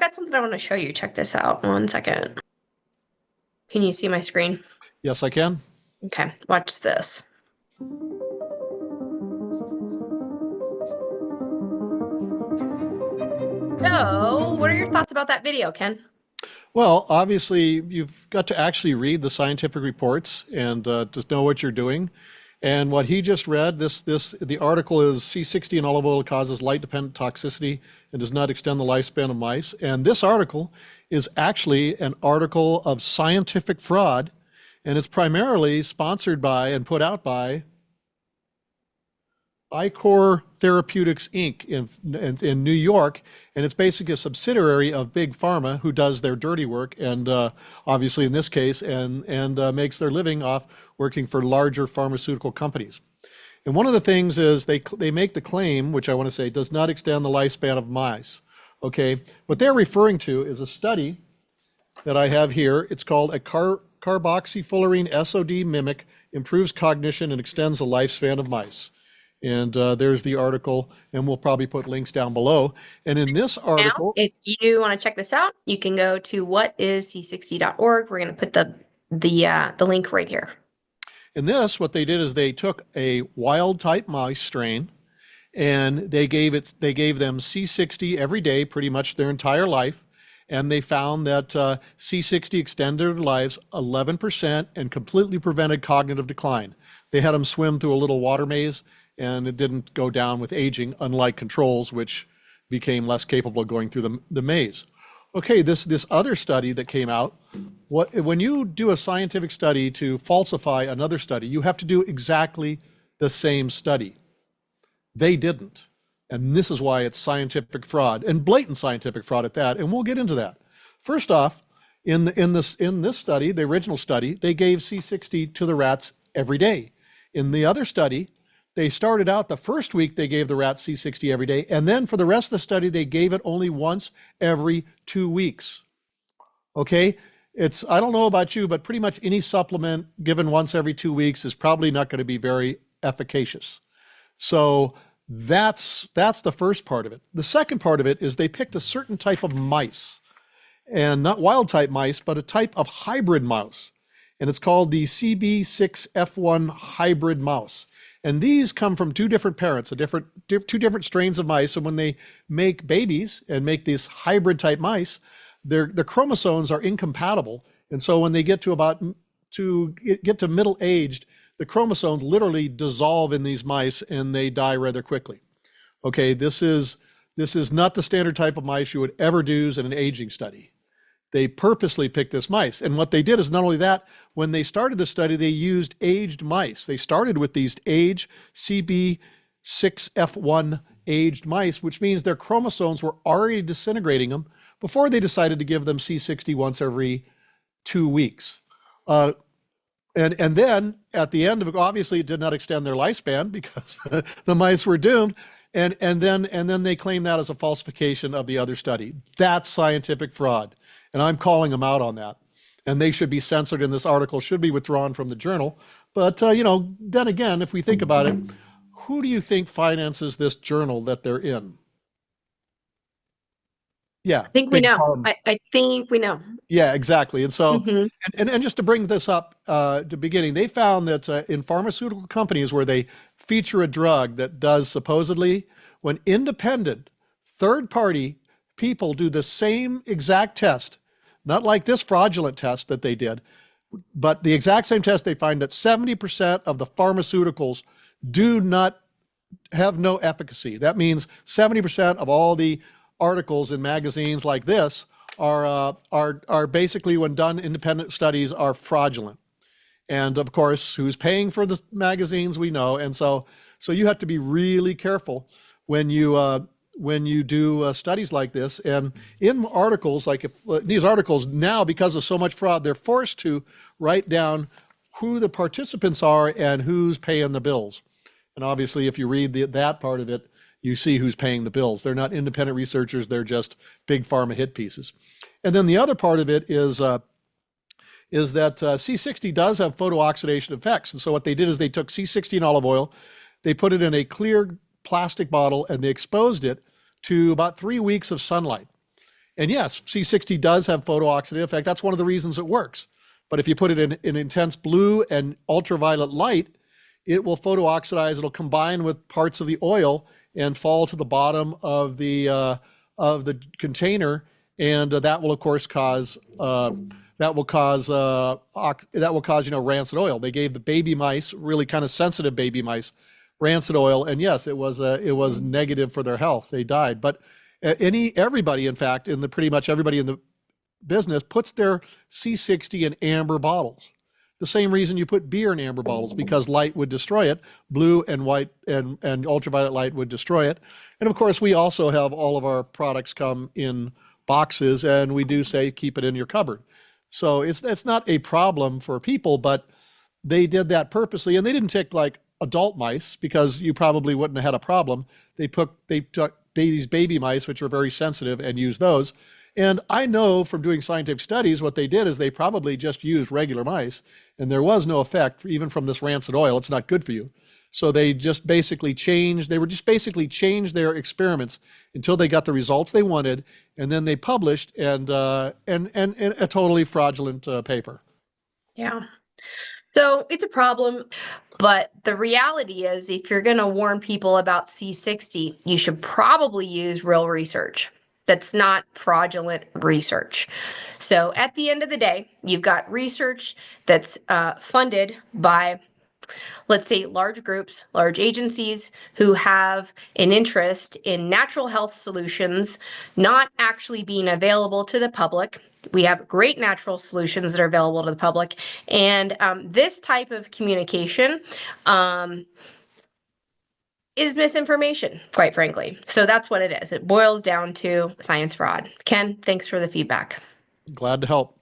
got something I want to show you. Check this out. One second. Can you see my screen? Yes, I can. Okay, watch this. So, what are your thoughts about that video, Ken? Well, obviously, you've got to actually read the scientific reports and to know what you're doing. And what he just read, the article is C60 in olive oil causes light-dependent toxicity and does not extend the lifespan of mice. And this article is actually an article of scientific fraud, and it's primarily sponsored by and put out by Icor Therapeutics Inc. in New York, and it's basically a subsidiary of Big Pharma, who does their dirty work, and obviously in this case, and makes their living off working for larger pharmaceutical companies. And one of the things is they make the claim, which I want to say does not extend the lifespan of mice. Okay, what they're referring to is a study that I have here. It's called a carboxyfullerene SOD mimic improves cognition and extends the lifespan of mice. And there's the article, and we'll probably put links down below. And in this article, now, if you want to check this out, you can go to whatisc60.org. We're going to put the link right here. In this, what they did is they took a wild type mouse strain, and they gave them C60 every day, pretty much their entire life. And they found that C60 extended their lives 11% and completely prevented cognitive decline. They had them swim through a little water maze, and it didn't go down with aging, unlike controls, which became less capable of going through the maze. Okay, this other study that came out, when you do a scientific study to falsify another study, you have to do exactly the same study. They didn't. And this is why it's scientific fraud, and blatant scientific fraud at that, and we'll get into that. First off, in this study, the original study, they gave C60 to the rats every day. In the other study, they started out the first week, they gave the rats C60 every day, and then for the rest of the study, they gave it only once every 2 weeks. Okay? I don't know about you, but pretty much any supplement given once every 2 weeks is probably not going to be very efficacious. So that's the first part of it. The second part of it is they picked a certain type of mice, and not wild type mice, but a type of hybrid mouse. And it's called the CB6F1 hybrid mouse. And these come from two different parents, two different strains of mice. And when they make babies and make these hybrid type mice, their chromosomes are incompatible. And so when they get to middle aged, the chromosomes literally dissolve in these mice and they die rather quickly. Okay, this is not the standard type of mice you would ever do in an aging study. They purposely picked this mice. And what they did is not only that, when they started the study, they used aged mice. They started with these aged CB6F1 aged mice, which means their chromosomes were already disintegrating them before they decided to give them C60 once every 2 weeks. And then at the end of it, obviously it did not extend their lifespan because the mice were doomed. And then they claim that as a falsification of the other study. That's scientific fraud. And I'm calling them out on that. And they should be censored, and this article should be withdrawn from the journal. But, then again, if we think about it, who do you think finances this journal that they're in? Yeah. I think we know. I think we know. Yeah, exactly. And so, and just to bring this up to beginning, they found that in pharmaceutical companies where they feature a drug that does supposedly, when independent third-party people do the same exact test, not like this fraudulent test that they did, but the exact same test, they find that 70% of the pharmaceuticals do not have no efficacy. That means 70% of all the articles in magazines like this are basically, when done independent studies, are fraudulent. And of course, who's paying for the magazines, we know. And so you have to be really careful when you do studies like this. And in articles, like these articles now, because of so much fraud, they're forced to write down who the participants are and who's paying the bills. And obviously, if you read that part of it, you see who's paying the bills. They're not independent researchers. They're just big pharma hit pieces. And then the other part of it is that C60 does have photooxidation effects. And so what they did is they took C60 and olive oil, they put it in a clear plastic bottle, and they exposed it to about 3 weeks of sunlight. And yes, C60 does have photooxidative effect. That's one of the reasons it works. But if you put it in intense blue and ultraviolet light, it will photooxidize. It'll combine with parts of the oil and fall to the bottom of the container, and that will of course cause rancid oil. They gave the baby mice, really kind of sensitive baby mice, rancid oil, and yes, it was negative for their health. They died. But everybody, in fact, pretty much everybody in the business puts their C60 in amber bottles. The same reason you put beer in amber bottles, because light would destroy it. Blue and white and ultraviolet light would destroy it. And of course, we also have all of our products come in boxes, and we do say keep it in your cupboard. So it's not a problem for people, but they did that purposely, and they didn't take like adult mice, because you probably wouldn't have had a problem. They took these baby mice, which are very sensitive, and used those. And I know from doing scientific studies, what they did is they probably just used regular mice, and there was no effect even from this rancid oil. It's not good for you. So they just basically changed their experiments until they got the results they wanted, and then they published and a totally fraudulent paper. Yeah. So it's a problem, but the reality is, if you're going to warn people about C60, you should probably use real research. That's not fraudulent research. So at the end of the day, you've got research that's funded by, let's say, large groups, large agencies who have an interest in natural health solutions not actually being available to the public. We have great natural solutions that are available to the public. And this type of communication is misinformation, quite frankly. So that's what it is. It boils down to science fraud. Ken, thanks for the feedback. Glad to help.